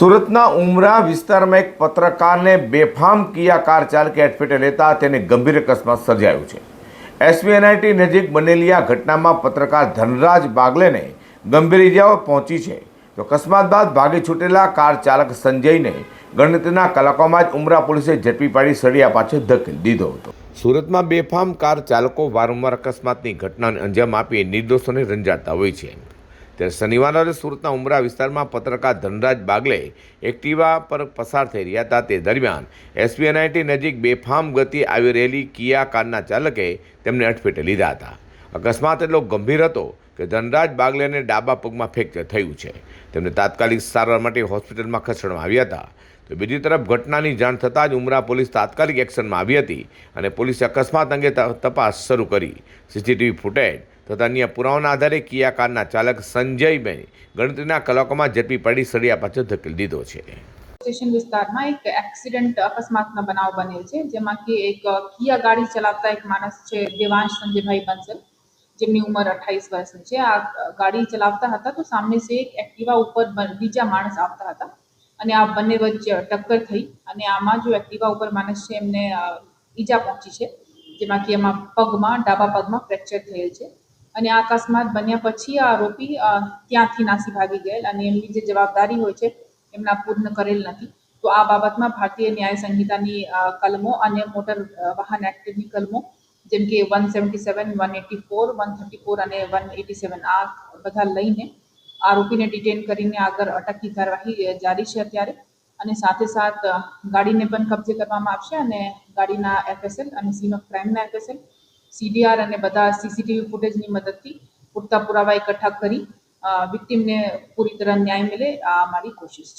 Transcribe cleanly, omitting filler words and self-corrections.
સુરતના ઉમરા વિસ્તારમાં એક પત્રકારને બેફામ કિયા કાર ચાલકે અડફેટે લેતા તેને ગંભીર અકસ્માત સર્જાયો છે। એસવીએનઆઈટી નજીક બનેલી આ ઘટનામાં પત્રકાર ધનરાજ બાગલેને ગંભીર ઇજાઓ પહોંચી છે, તો અકસ્માત બાદ ભાગી છૂટેલા કાર ચાલક સંજયને ગણતરીના કલાકોમાં જ ઉમરા પોલીસે ઝડપી પાડી સળિયા પાછળ ધકેલી દીધો હતો। સુરતમાં બેફામ કાર ચાલકો વારંવાર અકસ્માતની ઘટનાને અંજામ આપી નિર્દોષોને રંજાડતા હોય છે। ત્યારે શનિવારે રોજ સુરતના ઉમરા વિસ્તારમાં પત્રકાર ધનરાજ બાગલે એક્ટિવા પર પસાર થઈ રહ્યા હતા। તે દરમિયાન એસવીએનઆઈટી નજીક બેફામ ગતિએ આવી રહેલી કિયા કારના ચાલકે તેમને અડફેટે લીધા હતા। અકસ્માત એટલો ગંભીર હતો કે ધનરાજ બાગલેને ડાબા પગમાં ફ્રેક્ચર થયું છે। તેમને તાત્કાલિક સારવાર માટે હોસ્પિટલમાં ખસેડવામાં આવ્યા હતા। તો બીજી તરફ ઘટનાની જાણ થતાં જ ઉમરા પોલીસ તાત્કાલિક એક્શનમાં આવી હતી અને પોલીસે અકસ્માત અંગે તપાસ શરૂ કરી। સીસીટીવી ફૂટેજ તથા અન્ય પુરાવાના આધારે કિયા કારના ચાલક સંજયભાઈ ગણતરીના કલાકોમાં ઝડપી પાડી સળિયા પાછળ ધકેલી દીધો છે। સ્ટેશન વિસ્તારમાં એક એક્સિડન્ટ અકસ્માતનો બનાવ બનેલ છે, જેમાં કે એક કિયા ગાડી ચલાવતા એક માણસ છે દેવાંશ સંજયભાઈ બંસલ, જેમની ઉંમર 28 વર્ષની છે। આ ગાડી ચલાવતા હતા તો સામે સે એક એક્ટિવા ઉપર બીજા માણસ આવતા હતા અને આ બંને વચ્ચે ટક્કર થઈ અને આમાં જો એક્ટિવા ઉપર માણસ છે એમને ઈજા પહોંચી છે, જેમાં કે એમાં ડાબા પગમાં ફ્રેક્ચર થયેલ છે અને આ અકસ્માત બન્યા પછી આ આરોપી ત્યાંથી નાસી ભાગી ગયેલ અને એમની જે જવાબદારી હોય છે એમના પૂર્ણ કરેલ નથી। તો આ બાબતમાં ભારતીય ન્યાય સંહિતાની કલમો અને મોટર વાહન એક્ટની કલમો જેમ કે 177, 184, 134 અને 187 આ બધા લઈને આરોપીને ડિટેન કરીને આગળ અટકની કાર્યવાહી જારી છે અત્યારે, અને સાથે સાથ ગાડીને પણ કબજે કરવામાં આવશે અને ગાડીના એફએસએલ અને સીન ઓફ ક્રાઇમના એફએસએલ, સીડીઆર અને બધા સીસીટીવી ફૂટેજની મદદથી પૂરતા પુરાવા એકઠા કરી વિક્ટિમને પૂરી તરહ ન્યાય મળે આ અમારી કોશિશ છે।